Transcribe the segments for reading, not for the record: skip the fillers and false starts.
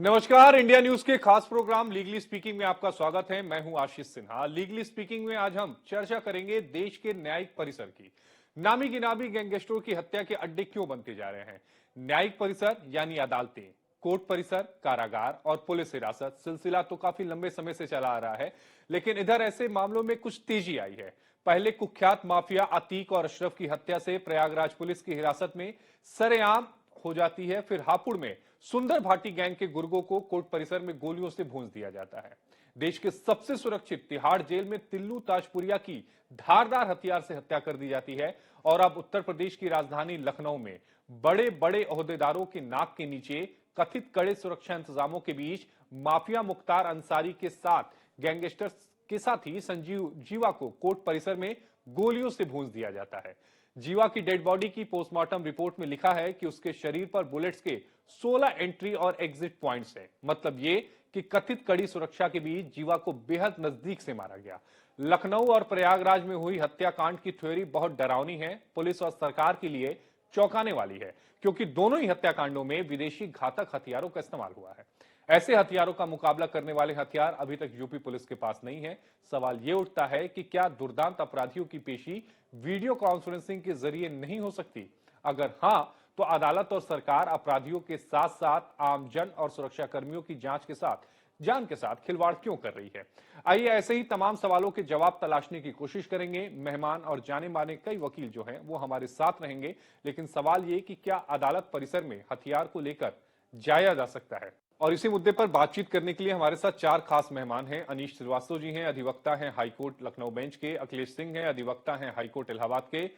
नमस्कार, India news के खास प्रोग्राम लीगली स्पीकिंग में आपका स्वागत है। मैं हूं आशीष सिन्हा। लीगली स्पीकिंग में आज हम चर्चा करेंगे देश के न्यायिक परिसर की। नामी गिनामी गैंगस्टरों की हत्या के अड्डे क्यों बनते जा रहे हैं। न्यायिक परिसर यानी अदालतें, कोर्ट परिसर, कारागार और पुलिस हिरासत सिलसिला तो काफी लंबे समय से चला आ रहा है, लेकिन इधर ऐसे मामलों में कुछ तेजी आई है। पहले कुख्यात माफिया अतीक और अशरफ की हत्या से प्रयागराज पुलिस की हिरासत में सरेआम हो जाती है, फिर हापुड़ में सुंदर भाटी गैंग के गुर्गों को कोर्ट परिसर में गोलियों से भूंस दिया जाता है। देश के सबसे सुरक्षित तिहाड़ जेल में तिल्लू ताजपुरिया की धारदार हथियार से हत्या कर दी जाती है। और अब उत्तर प्रदेश की राजधानी लखनऊ में बड़े बड़े ओहदेदारों के नाक के नीचे कथित कड़े सुरक्षा इंतजामों के बीच माफिया मुख्तार अंसारी के साथ गैंगस्टर्स के साथ ही संजीव जीवा को कोर्ट परिसर में गोलियों से भूंस दिया जाता है। जीवा की डेड बॉडी की पोस्टमार्टम रिपोर्ट में लिखा है कि उसके शरीर पर बुलेट्स के 16 एंट्री और एग्जिट पॉइंट्स हैं। मतलब ये कि कथित कड़ी सुरक्षा के बीच जीवा को बेहद नजदीक से मारा गया। लखनऊ और प्रयागराज में हुई हत्याकांड की थ्योरी बहुत डरावनी है, पुलिस और सरकार के लिए चौंकाने वाली है, क्योंकि दोनों ही हत्याकांडों में विदेशी घातक हथियारों का इस्तेमाल हुआ है। ऐसे हथियारों का मुकाबला करने वाले हथियार अभी तक यूपी पुलिस के पास नहीं है। सवाल यह उठता है कि क्या दुर्दांत अपराधियों की पेशी वीडियो कॉन्फ्रेंसिंग के जरिए नहीं हो सकती? अगर हां, तो अदालत और सरकार अपराधियों के साथ साथ आमजन और सुरक्षा कर्मियों की जान के साथ खिलवाड़ क्यों कर रही है? आइए ऐसे ही तमाम सवालों के जवाब तलाशने की कोशिश करेंगे। मेहमान और जाने माने कई वकील जो हैं वो हमारे साथ रहेंगे, लेकिन सवाल ये कि क्या अदालत परिसर में हथियार को लेकर जाया जा सकता है? और इसी मुद्दे पर बातचीत करने के लिए हमारे साथ चार खास मेहमान हैं। अनीश श्रीवास्तव जी हैं, अधिवक्ता हैं हाईकोर्ट लखनऊ बेंच के। अखिलेश सिंह हैं, अधिवक्ता हैं हाईकोर्ट इलाहाबाद के।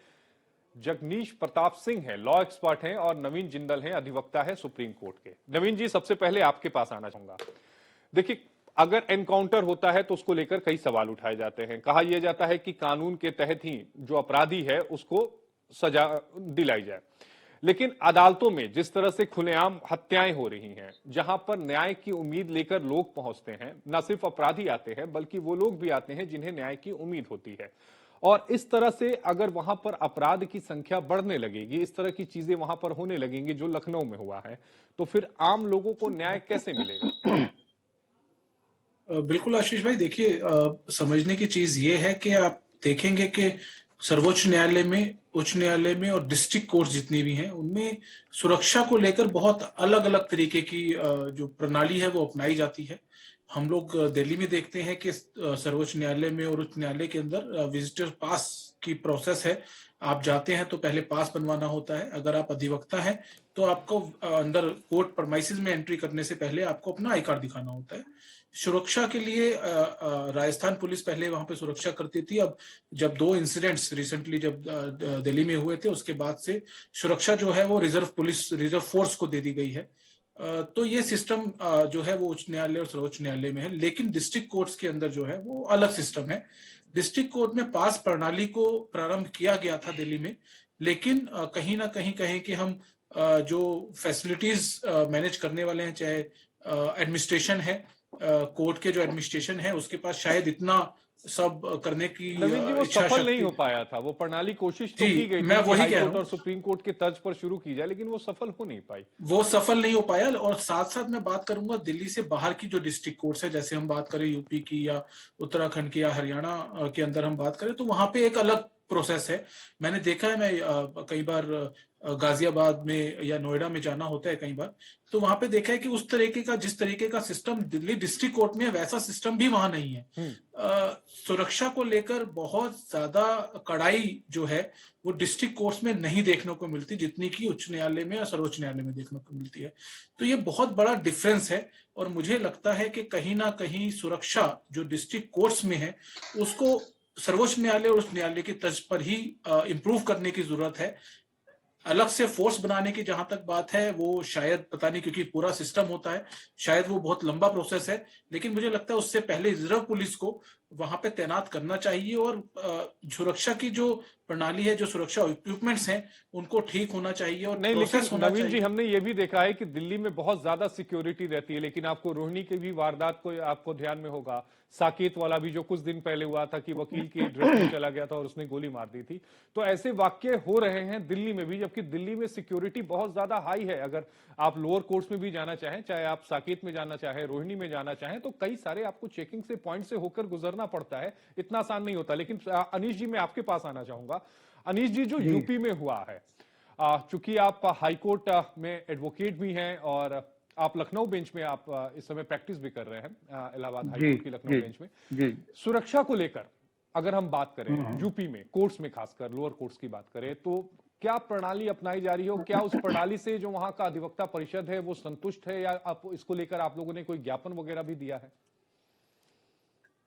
जगनीश प्रताप सिंह हैं, लॉ एक्सपर्ट हैं। और नवीन जिंदल हैं, अधिवक्ता है सुप्रीम कोर्ट के। नवीन जी, सबसे पहले आपके पास आना चाहूंगा। देखिए, अगर एनकाउंटर होता है तो उसको लेकर कई सवाल उठाए जाते हैं। कहा यह जाता है कि कानून के तहत ही जो अपराधी है उसको सजा दिलाई जाए, लेकिन अदालतों में जिस तरह से खुलेआम हत्याएं हो रही हैं, जहां पर न्याय की उम्मीद लेकर लोग पहुंचते हैं, न सिर्फ अपराधी आते हैं बल्कि वो लोग भी आते हैं जिन्हें न्याय की उम्मीद होती है। और इस तरह से अगर वहां पर अपराध की संख्या बढ़ने लगेगी, इस तरह की चीजें वहां पर होने लगेंगी जो लखनऊ में हुआ है, तो फिर आम लोगों को न्याय कैसे मिलेगा? बिल्कुल आशीष भाई, देखिए समझने की चीज ये है कि आप देखेंगे कि सर्वोच्च न्यायालय में, उच्च न्यायालय में और डिस्ट्रिक्ट कोर्ट जितनी भी हैं उनमें सुरक्षा को लेकर बहुत अलग अलग तरीके की जो प्रणाली है वो अपनाई जाती है। हम लोग दिल्ली में देखते हैं कि सर्वोच्च न्यायालय में और उच्च न्यायालय के अंदर विजिटर पास की प्रोसेस है। आप जाते हैं तो पहले पास बनवाना होता है। अगर आप अधिवक्ता हैं तो आपको अंदर कोर्ट परमाइसिस में एंट्री करने से पहले आपको अपना आई कार्ड दिखाना होता है। सुरक्षा के लिए राजस्थान पुलिस पहले वहां पे सुरक्षा करती थी। अब जब दो इंसिडेंट्स रिसेंटली जब दिल्ली में हुए थे, उसके बाद से सुरक्षा जो है वो रिजर्व फोर्स को दे दी गई है। तो ये सिस्टम जो है वो उच्च न्यायालय और सर्वोच्च न्यायालय में है, लेकिन डिस्ट्रिक्ट कोर्ट्स के अंदर जो है वो अलग सिस्टम है। डिस्ट्रिक्ट कोर्ट में पास प्रणाली को प्रारंभ किया गया था दिल्ली में, लेकिन कहीं ना कहीं कहें कि हम जो फैसिलिटीज मैनेज करने वाले हैं, चाहे एडमिनिस्ट्रेशन है, कोर्ट के जो एडमिनिस्ट्रेशन है उसके पास शायद इतना सब करने की नवीन जी, वो इच्छा सफल नहीं शक्ति। हो पाया था। वो प्रणाली कोशिश तो जी, की गई मैं थी कि वही कह रहा हाईकोर्ट हूँ, और सुप्रीम कोर्ट के तर्ज पर शुरू की जाए, लेकिन वो सफल हो नहीं पाई। वो सफल नहीं हो पाया। और साथ साथ मैं बात करूंगा दिल्ली से बाहर की जो डिस्ट्रिक्ट कोर्ट्स है, जैसे हम बात करें यूपी की या उत्तराखंड की या हरियाणा के अंदर हम बात करें, तो वहां पे एक अलग प्रोसेस है। मैंने देखा है, मैं कई बार गाजियाबाद में या नोएडा में जाना होता है कई बार, तो वहां पे देखा है कि उस तरीके का, जिस तरीके का सिस्टम दिल्ली डिस्ट्रिक्ट कोर्ट में, वैसा सिस्टम भी वहां नहीं है। सुरक्षा को लेकर बहुत ज्यादा कड़ाई जो है वो डिस्ट्रिक्ट कोर्ट्स में नहीं देखने को मिलती, जितनी की उच्च न्यायालय में या सर्वोच्च न्यायालय में देखने को मिलती है। तो ये बहुत बड़ा डिफरेंस है। और मुझे लगता है कि कहीं ना कहीं सुरक्षा जो डिस्ट्रिक्ट कोर्ट्स में है उसको सर्वोच्च न्यायालय और उच्च न्यायालय की तर्ज पर ही इंप्रूव करने की जरूरत है। अलग से फोर्स बनाने की जहां तक बात है, वो शायद पता नहीं, क्योंकि पूरा सिस्टम होता है, शायद वो बहुत लंबा प्रोसेस है। लेकिन मुझे लगता है उससे पहले रिजर्व पुलिस को वहां पे तैनात करना चाहिए और सुरक्षा की जो प्रणाली है, जो सुरक्षा इक्विपमेंट्स हैं, उनको ठीक होना चाहिए और नहीं, लेकिन प्रोसेस होना नवीन जी चाहिए। हमने ये भी देखा है कि दिल्ली में बहुत ज्यादा सिक्योरिटी रहती है, लेकिन आपको रोहिणी की भी वारदात को आपको ध्यान में होगा, साकेत वाला भी जो कुछ दिन पहले हुआ था कि वकील की ड्रेस में चला गया था और उसने गोली मार दी थी। तो ऐसे वाक्य हो रहे हैं दिल्ली में भी, जबकि दिल्ली में सिक्योरिटी बहुत ज्यादा हाई है। अगर आप लोअर कोर्ट्स में भी जाना चाहें, चाहे आप साकेत में जाना चाहें, रोहिणी में जाना चाहें, तो कई सारे आपको चेकिंग से पॉइंट से होकर गुजरना पड़ता है, इतना आसान नहीं होता। लेकिन अनीश जी मैं आपके पास आना चाहूंगा। अनीश जी, जो जी यूपी में हुआ है, चूंकि आप हाईकोर्ट में एडवोकेट भी हैं और आप लखनऊ बेंच में आप इस समय प्रैक्टिस भी कर रहे हैं, इलाहाबाद जी हाईकोर्ट की लखनऊ जी बेंच में। जी। सुरक्षा को लेकर अगर हम बात करें हम्म। यूपी में, कोर्ट्स में, खासकर लोअर कोर्ट्स की बात करें, तो क्या प्रणाली अपनाई जा रही हो? क्या उस प्रणाली से जो वहां का अधिवक्ता परिषद है वो संतुष्ट है, या आप इसको लेकर आप लोगों ने कोई ज्ञापन वगैरह भी दिया है?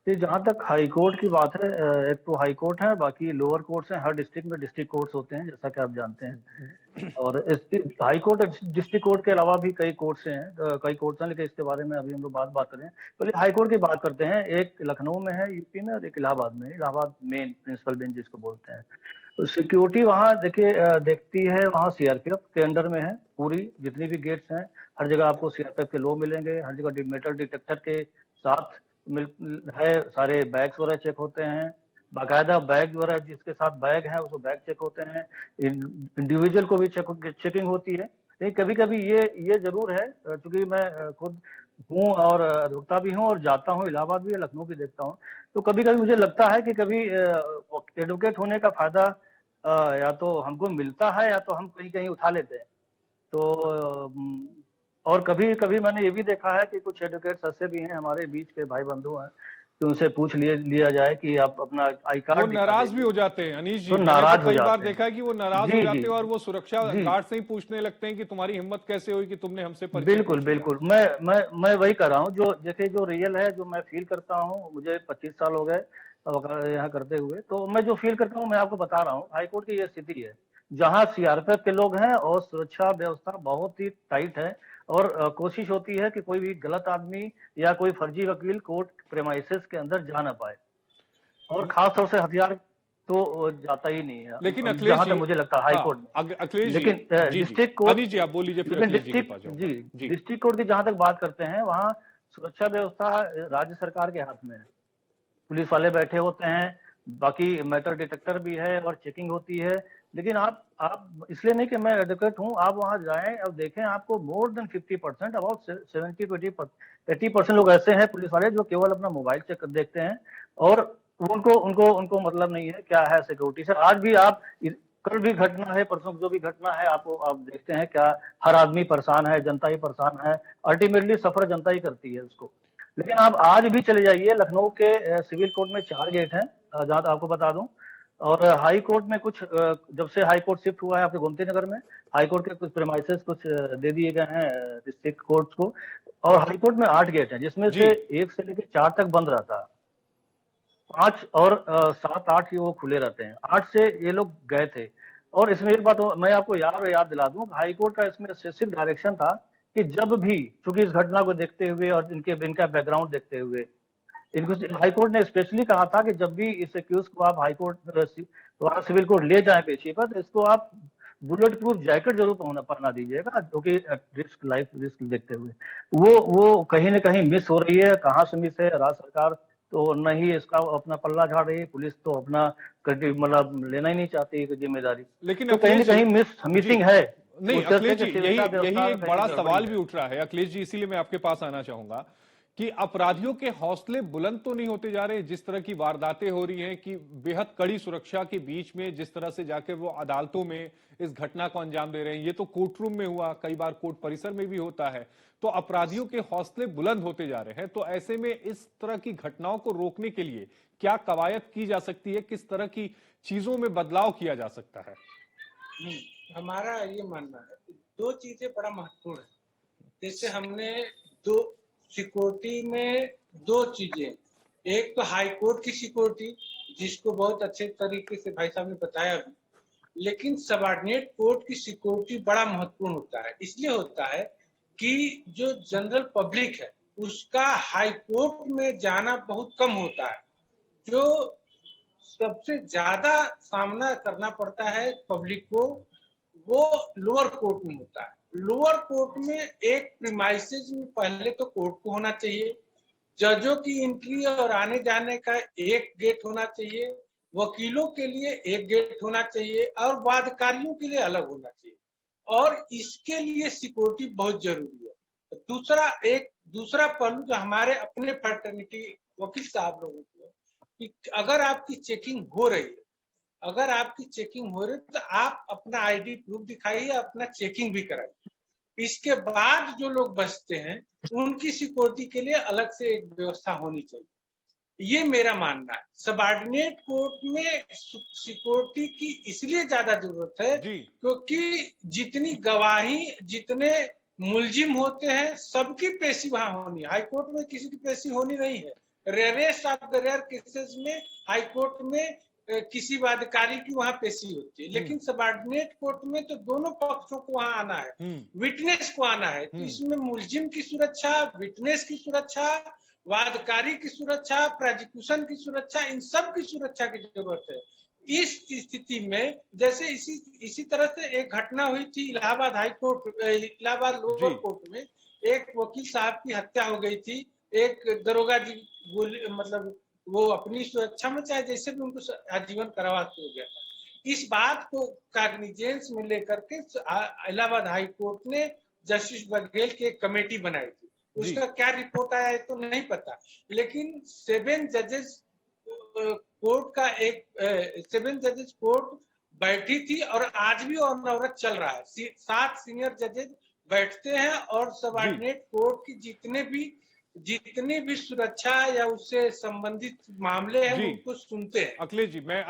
ये जहाँ तक हाई कोर्ट की बात है, एक तो हाई कोर्ट है, बाकी लोअर कोर्ट्स हैं। हर डिस्ट्रिक्ट में डिस्ट्रिक्ट कोर्ट्स होते हैं, जैसा कि आप जानते हैं। और इस हाई कोर्ट और डिस्ट्रिक्ट कोर्ट के अलावा भी कई कोर्ट्स हैं, कई कोर्ट्स हैं, लेकिन इसके बारे में अभी हम लोग बात करें। पहले हाई कोर्ट की बात करते हैं। एक लखनऊ में है यूपी में, और एक इलाहाबाद में। इलाहाबाद मेन प्रिंसिपल बेंच जिसको बोलते हैं। तो सिक्योरिटी वहाँ देखिए, देखती है, वहाँ सीआरपीएफ के अंडर में है पूरी, जितनी भी गेट्स हैं। हर जगह आपको सीआरपीएफ के लोग मिलेंगे, हर जगह मेटल डिटेक्टर के साथ है। सारे बैग्स वगैरह चेक होते हैं, बाकायदा बैग वगैरह जिसके साथ बैग है उसको बैग चेक होते हैं। इंडिविजुअल को भी चेकिंग होती है। लेकिन कभी कभी ये जरूर है, क्योंकि मैं खुद हूँ और अधिवक्ता भी हूँ और जाता हूँ इलाहाबाद भी, लखनऊ भी देखता हूँ। तो कभी कभी मुझे लगता है कि कभी एडवोकेट होने का फायदा या तो हमको मिलता है, या तो हम कहीं कहीं उठा लेते हैं। तो और कभी कभी मैंने ये भी देखा है कि कुछ एडवोकेट्स ऐसे भी हैं, हमारे बीच के भाई बंधु हैं, कि उनसे पूछ लिया जाए कि आप अपना आई वो कार्ड दिखा नाराज भी दीजिए, हो जाते हैं अनीश जी। तो मैंने तो नाराज हो कई बार जाते हैं। देखा है कि वो नाराज हो जी जी जाते हैं और वो सुरक्षा जी। गार्ड से ही पूछने लगते हैं कि तुम्हारी हिम्मत कैसे हुई कि तुमने हमसे परिचय बिल्कुल पूछ लिया। बिल्कुल। मैं वही कर रहा हूँ, जो जैसे जो रियल है, जो मैं फील करता हूँ। मुझे 25 साल हो गए यहाँ करते हुए, तो मैं जो फील करता हूँ मैं आपको बता रहा हूँ। हाईकोर्ट की ये स्थिति है, जहाँ सीआरपीएफ के लोग हैं और सुरक्षा व्यवस्था बहुत ही टाइट है। और कोशिश होती है कि कोई भी गलत आदमी या कोई फर्जी वकील कोर्ट प्रेमाइसेस के अंदर जा ना पाए। और खास तौर से हथियार तो जाता ही नहीं है, लेकिन अखिलेश जहां तक जी, मुझे लगता है हाई हाँ, कोर्ट में। अखिलेश जी, लेकिन जी जी, डिस्ट्रिक्ट कोर्ट, अनीश जी आप बोल लीजिए, फिर लेकिन अखिलेश जी के डिस्ट्रिक्ट पास जी, जाऊंगा जी। डिस्ट्रिक्ट कोर्ट की जहां तक बात करते हैं, वहाँ सुरक्षा व्यवस्था राज्य सरकार के हाथ में है। पुलिस वाले बैठे होते हैं, बाकी मेटल डिटेक्टर भी है और चेकिंग होती है। लेकिन आप इसलिए नहीं कि मैं एडवोकेट हूँ, आप वहां जाएं और देखें, आपको मोर देन 50%, अबाउट 70 to 80% लोग ऐसे हैं पुलिस वाले, जो केवल अपना मोबाइल चेक देखते हैं। और उनको उनको उनको मतलब नहीं है क्या है सिक्योरिटी से। आज भी आप कल भी घटना है, परसों जो भी घटना है, आपको आप देखते हैं क्या, हर आदमी परेशान है, जनता ही परेशान है। अल्टीमेटली सफर जनता ही करती है उसको। लेकिन आप आज भी चले जाइए, लखनऊ के सिविल कोर्ट में 4 गेट हैं, जहां तक आपको बता दूं। और हाई कोर्ट में कुछ जब से हाई कोर्ट शिफ्ट हुआ है आपके गोमती नगर में, हाई कोर्ट के कुछ प्रेमाइसेस कुछ दे दिए गए हैं डिस्ट्रिक्ट कोर्ट को। और हाई कोर्ट में 8 गेट हैं, जिसमें जी, से 1 से लेकर 4 तक बंद रहता है। 5 और 7 8 ही वो खुले रहते हैं। 8 से ये लोग गए थे। और इसमें एक बात मैं आपको याद दिला दूं, हाई कोर्ट का इसमें सिर्फ डायरेक्शन था कि जब भी, चूंकि इस घटना को देखते हुए और इनका बैकग्राउंड देखते हुए, इनको हाई कोर्ट ने स्पेशली कहा था कि जब भी इस एक्यूज को आप हाई कोर्ट सिविल कोर्ट ले जाएं पेशी पर, तो इसको आप बुलेट प्रूफ जैकेट जरूर पहना दीजिएगा, क्योंकि रिस्क, लाइफ रिस्क देखते हुए। वो कहीं ना कहीं मिस हो रही है। कहाँ से मिस है, राज्य सरकार तो नहीं इसका अपना पल्ला झाड़ रही है, पुलिस तो अपना मतलब लेना ही नहीं चाहती है जिम्मेदारी। लेकिन तो कहीं ना अखिलेश जी, कहीं जी, मिसिंग है नहीं उस तरह से अखिलेश कि जी, यही सिविल यही व्यवस्था में एक कहीं बड़ा गड़बड़ी सवाल भी है। उठ रहा है अखिलेश जी, इसीलिए मैं आपके पास आना चाहूंगा कि अपराधियों के हौसले बुलंद तो नहीं होते जा रहे? जिस तरह की वारदातें हो रही हैं कि बेहद कड़ी सुरक्षा के बीच में जिस तरह से जाके वो अदालतों में इस घटना को अंजाम दे रहे हैं, ये तो कोर्ट रूम में हुआ, कई बार कोर्ट परिसर में भी होता है। तो अपराधियों के हौसले बुलंद होते जा रहे हैं, तो ऐसे में इस तरह की घटनाओं को रोकने के लिए क्या कवायद की जा सकती है? किस तरह की चीजों में बदलाव किया जा सकता है? हमारा ये मानना है कि 2 चीजें बड़ा महत्वपूर्ण है। जैसे हमने दो सिक्योरिटी में 2 चीजें, एक तो हाई कोर्ट की सिक्योरिटी, जिसको बहुत अच्छे तरीके से भाई साहब ने बताया भी, लेकिन सबऑर्डिनेट कोर्ट की सिक्योरिटी बड़ा महत्वपूर्ण होता है। इसलिए होता है कि जो जनरल पब्लिक है उसका हाई कोर्ट में जाना बहुत कम होता है। जो सबसे ज्यादा सामना करना पड़ता है पब्लिक को, वो लोअर कोर्ट में होता है। लोअर कोर्ट में एक प्रीमाइसेस में पहले तो कोर्ट को होना चाहिए, जजों की एंट्री और आने जाने का एक गेट होना चाहिए, वकीलों के लिए एक गेट होना चाहिए और वादकारियों के लिए अलग होना चाहिए, और इसके लिए सिक्योरिटी बहुत जरूरी है। दूसरा पहलू जो हमारे अपने फ्रेटर्निटी वकील साहब लोगों को, कि अगर आपकी चेकिंग हो रही है, तो आप अपना आईडी प्रूफ दिखाइए, अपना चेकिंग भी कराइए। इसके बाद जो लोग बचते हैं उनकी सिक्योरिटी के लिए अलग से एक व्यवस्था होनी चाहिए, ये मेरा मानना है। सबऑर्डिनेट कोर्ट में सिक्योरिटी की इसलिए ज्यादा जरूरत है क्योंकि जितनी गवाही, जितने मुलजिम होते हैं, सबकी पेशी वहां होनी है। हाईकोर्ट में किसी की पेशी होनी नहीं है। Rarest of the rare cases में हाईकोर्ट में किसी वादकारी की वहां पेशी होती है, लेकिन सबऑर्डिनेट कोर्ट में तो दोनों पक्षों को वहां आना है, विटनेस को आना है। तो इसमें मुलजिम की सुरक्षा, विटनेस की सुरक्षा, वादकारी की सुरक्षा, प्रोसिक्यूशन की सुरक्षा, इन सब की सुरक्षा की जरूरत है। इस स्थिति में जैसे इसी तरह से एक घटना हुई थी इलाहाबाद लोअर कोर्ट में, एक वकील साहब की हत्या हो गई थी। एक दरोगा जी गोली, मतलब वो अपनी सुरक्षा में चाहे जैसे भी उनको आजीवन कारावास हो गया था। इस बात को कॉग्निजेंस में लेकर के इलाहाबाद हाई कोर्ट ने जस्टिस बघेल की एक कमेटी बनाई थी। उसका क्या रिपोर्ट आया है तो नहीं पता, लेकिन 7 जजेस कोर्ट बैठी थी और आज भी अनवरत चल रहा है। 7 सीनियर जजेस बैठते हैं और सबऑर्डिनेट कोर्ट की जितने भी सुरक्षा या उससे संबंधित मामले हैं उनको सुनते हैं। अखिलेश जी, मैं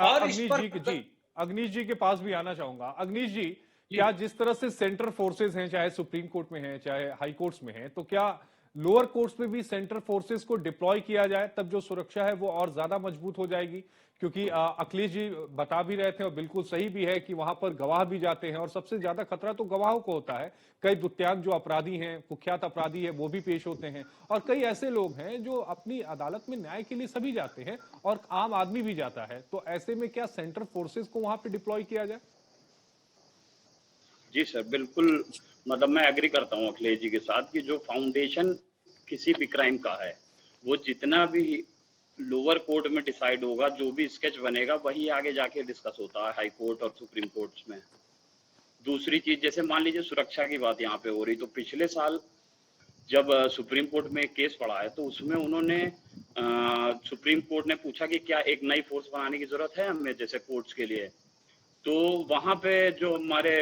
अग्निश जी के पास भी आना चाहूंगा। अग्निश जी, क्या जिस तरह से सेंट्रल फोर्सेस हैं, चाहे सुप्रीम कोर्ट में हैं, चाहे हाई कोर्ट्स में हैं, तो क्या लोअर कोर्ट्स में भी सेंट्रल फोर्सेस को डिप्लॉय किया जाए, तब जो सुरक्षा है वो और ज्यादा मजबूत हो जाएगी? क्योंकि अखिलेश जी बता भी रहे थे और बिल्कुल सही भी है कि वहां पर गवाह भी जाते हैं और सबसे ज्यादा खतरा तो गवाहों को होता है। कई दुत्याग जो अपराधी हैं, कुख्यात अपराधी है, वो भी पेश होते हैं, और कई ऐसे लोग हैं जो अपनी अदालत में न्याय के लिए सभी जाते हैं और आम आदमी भी जाता है। तो ऐसे में क्या सेंट्रल फोर्सेस को वहां पर डिप्लॉय किया जाए? जी सर, बिल्कुल। मतलब मैं एग्री करता हूँ अखिलेश जी के साथ कि जो फाउंडेशन किसी भी क्राइम का है, वो जितना भी लोअर कोर्ट में डिसाइड होगा, जो भी स्केच बनेगा, वही आगे जाके डिस्कस होता है हाई कोर्ट और सुप्रीम कोर्ट्स में। दूसरी चीज, जैसे मान लीजिए सुरक्षा की बात यहाँ पे हो रही, तो पिछले साल जब सुप्रीम कोर्ट में केस पड़ा है, तो उसमें उन्होंने सुप्रीम कोर्ट ने पूछा कि क्या एक नई फोर्स बनाने की जरूरत है हमें जैसे कोर्ट्स के लिए। तो वहां पे जो हमारे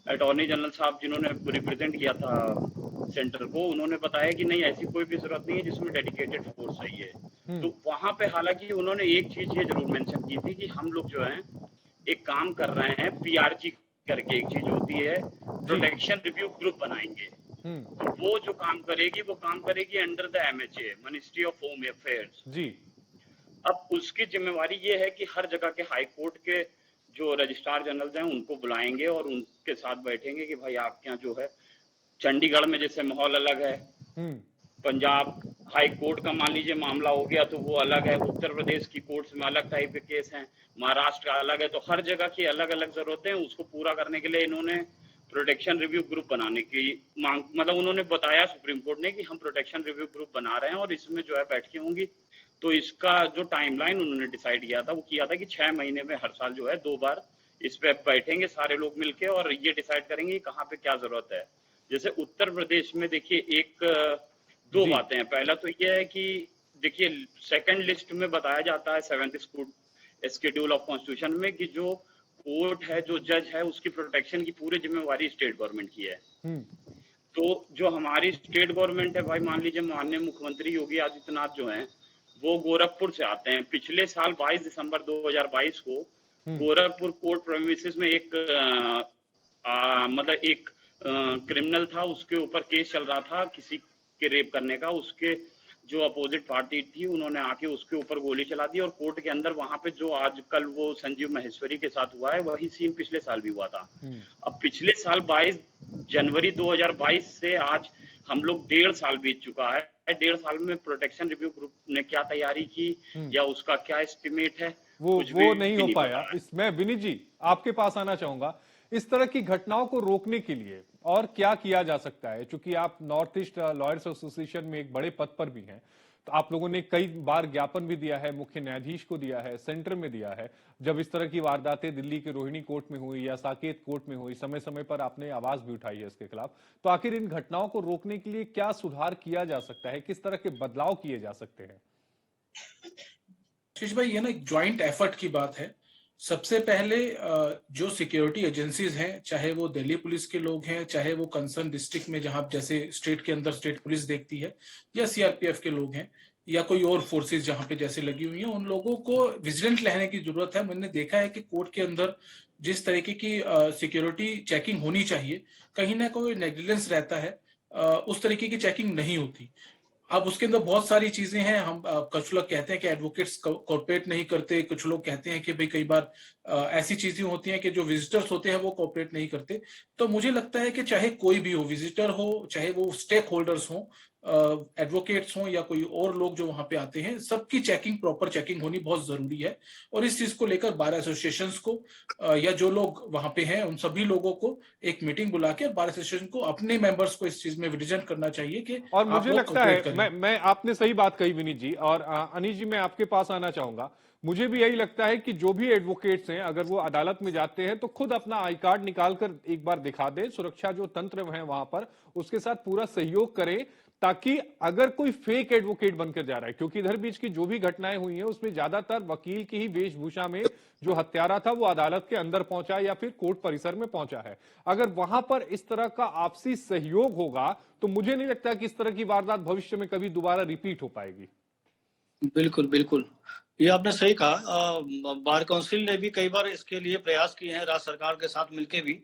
अटॉर्नी जनरल साहब जिन्होंने रिप्रेजेंट किया था सेंटर को, उन्होंने बताया कि नहीं, ऐसी कोई भी जरूरत नहीं है जिसमें डेडिकेटेड फोर्स चाहिए। तो वहां पे हालांकि उन्होंने एक चीज ये जरूर मेंशन की थी कि हम लोग जो है एक काम कर रहे हैं, पीआरजी करके एक चीज होती है, प्रोटेक्शन रिव्यू ग्रुप बनाएंगे। तो वो जो काम करेगी under the MHA, Ministry of Home Affairs जी। अब उसकी जिम्मेवारी ये है कि हर जगह के हाई कोर्ट के जो रजिस्ट्रार जनरल हैं उनको बुलाएंगे और उनके साथ बैठेंगे कि भाई आपके यहाँ जो है, चंडीगढ़ में जैसे माहौल अलग है, पंजाब हाई कोर्ट का मान लीजिए मामला हो गया तो वो अलग है, उत्तर प्रदेश की कोर्ट्स में अलग टाइप के केस हैं, महाराष्ट्र का अलग है। तो हर जगह की अलग अलग जरूरतें हैं, उसको पूरा करने के लिए इन्होंने प्रोटेक्शन रिव्यू ग्रुप बनाने की मांग, मतलब उन्होंने बताया सुप्रीम कोर्ट ने कि हम प्रोटेक्शन रिव्यू ग्रुप बना रहे हैं और इसमें जो है बैठकें होंगी। तो इसका जो टाइमलाइन उन्होंने डिसाइड किया था, वो किया था कि 6 महीने में हर साल जो है 2 बार इस पे बैठेंगे सारे लोग मिलके और ये डिसाइड करेंगे कहाँ पे क्या जरूरत है। जैसे उत्तर प्रदेश में देखिए 2 बातें हैं। पहला तो ये है कि देखिए सेकंड लिस्ट में बताया जाता है 7th शेड्यूल ऑफ कॉन्स्टिट्यूशन में कि जो कोर्ट है, जो जज है, उसकी प्रोटेक्शन की पूरी जिम्मेवारी स्टेट गवर्नमेंट की है। तो जो हमारी स्टेट गवर्नमेंट है भाई, मान लीजिए माननीय मुख्यमंत्री योगी आदित्यनाथ जो हैं, वो गोरखपुर से आते हैं। पिछले साल 22 दिसंबर 2022 को गोरखपुर कोर्ट प्रेमिसेस में एक क्रिमिनल था, उसके ऊपर केस चल रहा था किसी के रेप करने का। उसके जो अपोजिट पार्टी थी उन्होंने आके उसके ऊपर गोली चला दी और कोर्ट के अंदर वहां पे जो आजकल वो संजीव महेश्वरी के साथ हुआ है, वही सीन पिछले साल भी हुआ था। अब पिछले साल 22 जनवरी 2022 से आज हम लोग 1.5 साल बीत चुका है 1.5 साल में प्रोटेक्शन रिव्यू ग्रुप ने क्या तैयारी की या उसका क्या एस्टिमेट है, वो कुछ भी नहीं हो पता पाया। है। इसमें विनीत जी आपके पास आना चाहूंगा, इस तरह की घटनाओं को रोकने के लिए और क्या किया जा सकता है? क्योंकि आप नॉर्थ ईस्ट लॉयर्स एसोसिएशन में एक बड़े पद पर भी हैं, तो आप लोगों ने कई बार ज्ञापन भी दिया है, मुख्य न्यायाधीश को दिया है, सेंटर में दिया है। जब इस तरह की वारदातें दिल्ली के रोहिणी कोर्ट में हुई या साकेत कोर्ट में हुई, समय समय पर आपने आवाज भी उठाई है इसके खिलाफ। तो आखिर इन घटनाओं को रोकने के लिए क्या सुधार किया जा सकता है, किस तरह के बदलाव किए जा सकते हैं? आशीष भाई, ये ना एक ज्वाइंट एफर्ट की बात है। सबसे पहले जो सिक्योरिटी एजेंसीज हैं, चाहे वो दिल्ली पुलिस के लोग हैं, चाहे वो कंसर्न डिस्ट्रिक्ट में जहां जैसे स्टेट के अंदर स्टेट पुलिस देखती है, या सीआरपीएफ के लोग हैं, या कोई और फोर्सेस जहां पे जैसे लगी हुई हैं, उन लोगों को विजिलेंट रहने की जरूरत है। मैंने देखा है कि कोर्ट के अंदर जिस तरीके की सिक्योरिटी चेकिंग होनी चाहिए, कहीं ना कोई नेग्लिजेंस रहता है, उस तरीके की चेकिंग नहीं होती। अब उसके अंदर बहुत सारी चीजें हैं। हम कुछ लोग कहते हैं कि एडवोकेट्स कोऑपरेट नहीं करते, कुछ लोग कहते हैं कि भाई कई बार ऐसी चीजें होती हैं कि जो विजिटर्स होते हैं वो कोऑपरेट नहीं करते। तो मुझे लगता है कि चाहे कोई भी हो, विजिटर हो, चाहे वो स्टेक होल्डर्स हो, एडवोकेट्स हों या कोई और लोग जो वहां पे आते हैं, सबकी चेकिंग, प्रॉपर चेकिंग होनी बहुत जरूरी है। और इस चीज को लेकर बार एसोसिएशंस को या जो लोग वहां पे हैं उन सभी लोगों को एक मीटिंग बुला के बार एसोसिएशन को अपने मेंबर्स को इस चीज में विजन करना चाहिए कि और आप मुझे लोग लगता है, कोऑपरेट करें। मैं आपने सही बात कही विनीत जी। और अनीश जी, मैं आपके पास आना चाहूंगा। मुझे भी यही लगता है कि जो भी एडवोकेट्स हैं, अगर वो अदालत में जाते हैं तो खुद अपना आई कार्ड निकालकर एक बार दिखा दें, सुरक्षा जो तंत्र है वहां पर उसके साथ पूरा सहयोग करें, ताकि अगर कोई फेक एडवोकेट बनकर जा रहा है, क्योंकि इधर बीच की जो भी घटनाएं हुई हैं उसमें ज्यादातर वकील की ही वेशभूषा में जो हत्यारा था वो अदालत के अंदर पहुंचा या फिर कोर्ट परिसर में पहुंचा है। अगर वहां पर इस तरह का आपसी सहयोग होगा तो मुझे नहीं लगता कि इस तरह की वारदात भविष्य में कभी दोबारा रिपीट हो पाएगी। बिल्कुल बिल्कुल, ये आपने सही कहा। बार काउंसिल ने भी कई बार इसके लिए प्रयास किए हैं राज्य सरकार के साथ मिलके भी।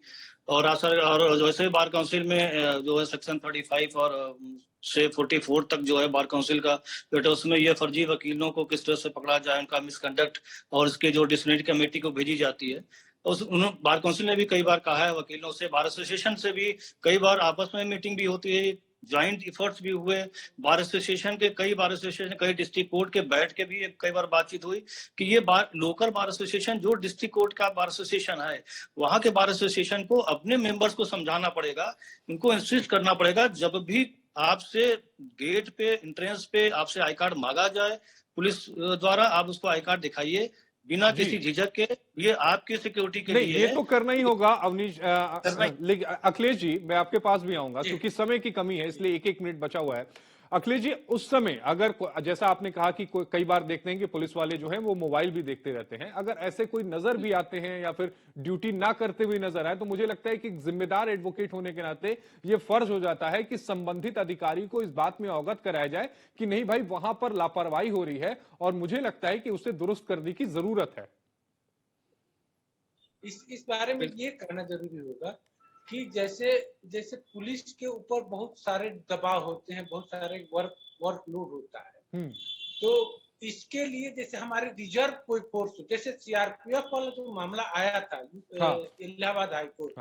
और और वैसे बार काउंसिल में जो है सेक्शन 35 और से 44 तक जो है बार काउंसिल का बेटा, उसमें ये फर्जी वकीलों को किस तरह से पकड़ा जाए, उनका मिसकंडक्ट और इसके जो डिसिप्लिनरी कमेटी को भेजी जाती है। बार काउंसिल ने भी कई बार कहा है वकीलों से, बार एसोसिएशन से भी कई बार आपस में मीटिंग भी होती है, ज्वाइंट एफर्ट्स भी हुए। बार एसोसिएशन के कई बार एसोसिएशन, कई डिस्ट्रिक्ट कोर्ट के बैठ के भी कई बार बातचीत हुई कि ये बार लोकल बार एसोसिएशन जो डिस्ट्रिक्ट कोर्ट का बार एसोसिएशन है, वहां के बार एसोसिएशन को अपने मेंबर्स को समझाना पड़ेगा, उनको इंसिस्ट करना पड़ेगा, जब भी आपसे गेट पे, एंट्रेंस पे आपसे आई कार्ड मांगा जाए पुलिस द्वारा, आप उसको आई कार्ड दिखाइए बिना किसी झिझक के। ये आपकी सिक्योरिटी के नहीं, लिए ये है। तो करना ही होगा अवनीश। अखिलेश जी, मैं आपके पास भी आऊंगा क्योंकि समय की कमी है, इसलिए एक एक मिनट बचा हुआ है। अखिलेश जी, उस समय अगर जैसा आपने कहा कि कई बार देखते हैं कि पुलिस वाले जो हैं वो मोबाइल भी देखते रहते हैं, अगर ऐसे कोई नजर भी आते हैं या फिर ड्यूटी ना करते हुए नजर आए, तो मुझे लगता है कि जिम्मेदार एडवोकेट होने के नाते ये फर्ज हो जाता है कि संबंधित अधिकारी को इस बात में अवगत कराया जाए कि नहीं भाई, वहां पर लापरवाही हो रही है और मुझे लगता है कि उसे दुरुस्त करने की जरूरत है। इस बारे में ये कहना जरूरी होगा कि जैसे जैसे पुलिस के ऊपर बहुत सारे दबाव होते हैं, बहुत सारे वर्कलोड होता है, तो इसके लिए जैसे हमारे रिजर्व कोई फोर्स, जैसे सीआरपीएफ वाला जो मामला आया था इलाहाबाद हाई कोर्ट,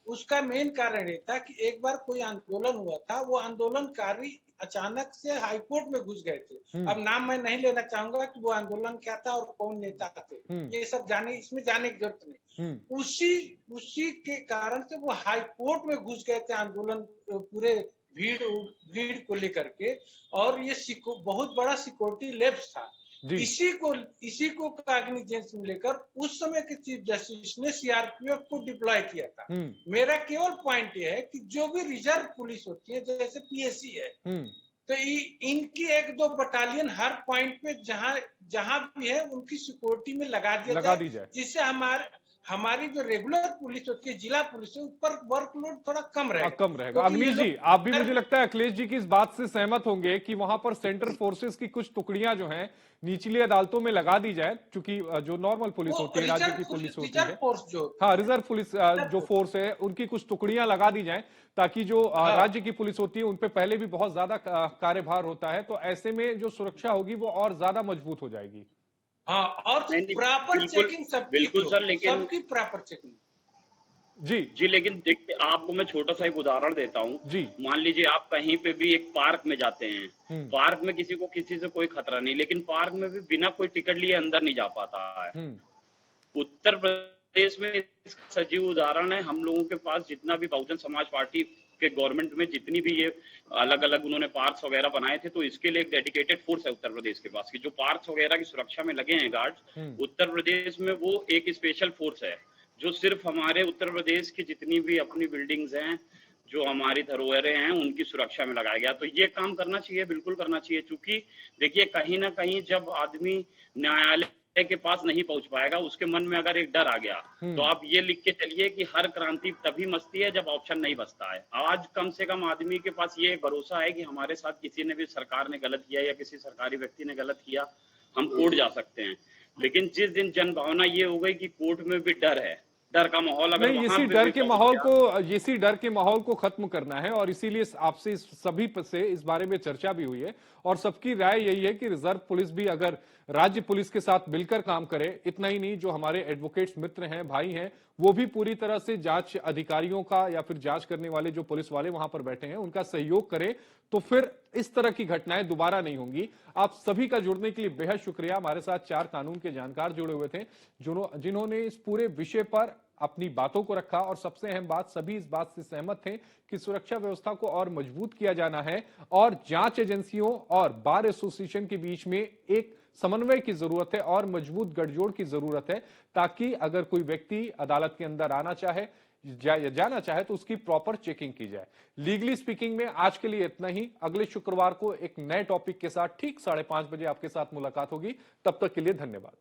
उसका मेन कारण ये था कि एक बार कोई आंदोलन हुआ था, वो आंदोलनकारी अचानक से हाईकोर्ट में घुस गए थे। अब नाम मैं नहीं लेना चाहूंगा कि वो आंदोलन क्या था और कौन नेता थे, ये सब जाने, इसमें जाने की जरूरत नहीं। उसी के कारण से वो हाईकोर्ट में घुस गए थे, आंदोलन पूरे भीड़ को लेकर के, और ये बहुत बड़ा सिक्योरिटी लैप्स था। इसी को कॉग्निजेंस में लेकर उस समय के चीफ जस्टिस ने सीआरपीएफ को डिप्लॉय किया था। मेरा केवल पॉइंट ये है कि जो भी रिजर्व पुलिस होती है, जैसे पीएससी है, तो इनकी 1-2 बटालियन हर पॉइंट पे जहां भी है उनकी सिक्योरिटी में लगा दी जाए, जिससे हमारी जो रेगुलर पुलिस होती है, जिला पुलिस है, ऊपर वर्कलोड थोड़ा कम रहेगा। अखिलेश जी, आप भी मुझे लगता है अखिलेश जी की इस बात से सहमत होंगे कि वहां पर सेंट्रल फोर्सेस की कुछ टुकड़ियां जो हैं निचली अदालतों में लगा दी जाए, क्योंकि जो नॉर्मल पुलिस होती है, राज्य की पुलिस होती है, हाँ, रिजर्व पुलिस जो फोर्स है, उनकी कुछ टुकड़ियां लगा दी जाए, ताकि जो राज्य की पुलिस होती है उन पे पहले भी बहुत ज्यादा कार्यभार होता है, तो ऐसे में जो सुरक्षा होगी वो और ज्यादा मजबूत हो जाएगी। हाँ, और प्रॉपर चेकिंग बिल्कुल सर, लेकिन सबकी प्रॉपर चेकिंग। जी जी, लेकिन देखिए आपको मैं छोटा सा एक उदाहरण देता हूँ। जी। मान लीजिए आप कहीं पे भी एक पार्क में जाते हैं, हम्म पार्क में किसी को किसी से कोई खतरा नहीं, लेकिन पार्क में भी बिना कोई टिकट लिए अंदर नहीं जा पाता है। हम्म उत्तर प्रदेश में इसका सजीव उदाहरण है। हम लोगों के पास जितना भी बहुजन समाज पार्टी के गवर्नमेंट में जितनी भी ये अलग अलग उन्होंने पार्क्स वगैरह बनाए थे, तो इसके लिए एक डेडिकेटेड फोर्स है उत्तर प्रदेश के पास कि जो पार्क्स वगैरह की सुरक्षा में लगे हैं गार्ड्स, हम्म उत्तर प्रदेश में वो एक स्पेशल फोर्स है जो सिर्फ हमारे उत्तर प्रदेश की जितनी भी अपनी बिल्डिंग्स हैं, जो हमारी धरोहरें हैं, उनकी सुरक्षा में लगाया गया। तो ये काम करना चाहिए, बिल्कुल करना चाहिए, क्योंकि देखिए कहीं ना कहीं जब आदमी न्यायालय के पास नहीं पहुंच पाएगा, उसके मन में अगर एक डर आ गया, तो आप ये लिख के चलिए कि हर क्रांति तभी मचती है जब ऑप्शन नहीं बचता है। आज कम से कम आदमी के पास ये भरोसा है कि हमारे साथ किसी ने भी, सरकार ने गलत किया या किसी सरकारी व्यक्ति ने गलत किया, हम कोर्ट जा सकते हैं। लेकिन जिस दिन जनभावना ये हो गई कि कोर्ट में भी डर है, डर का माहौल अगर नहीं, वहां इसी पे डर भी के पहुंच माहौल गया, को इसी डर के माहौल को खत्म करना है और इसीलिए आपसे सभी से इस बारे में चर्चा भी हुई है और सबकी राय यही है कि रिजर्व पुलिस भी अगर राज्य पुलिस के साथ मिलकर काम करे, इतना ही नहीं, जो हमारे एडवोकेट्स मित्र हैं, भाई हैं, वो भी पूरी तरह से जांच अधिकारियों का या फिर जांच करने वाले जो पुलिस वाले वहां पर बैठे हैं उनका सहयोग करें, तो फिर इस तरह की घटनाएं दोबारा नहीं होंगी। आप सभी का जुड़ने के लिए बेहद शुक्रिया। हमारे साथ 4 कानून के जानकार जुड़े हुए थे जिन्होंने इस पूरे विषय पर अपनी बातों को रखा और सबसे अहम बात, सभी इस बात से सहमत थे कि सुरक्षा व्यवस्था को और मजबूत किया जाना है और जांच एजेंसियों और बार एसोसिएशन के बीच में एक समन्वय की जरूरत है और मजबूत गठजोड़ की जरूरत है, ताकि अगर कोई व्यक्ति अदालत के अंदर आना चाहे जाना चाहे तो उसकी प्रॉपर चेकिंग की जाए। लीगली स्पीकिंग में आज के लिए इतना ही। अगले शुक्रवार को एक नए टॉपिक के साथ ठीक 5:30 बजे आपके साथ मुलाकात होगी। तब तक के लिए धन्यवाद।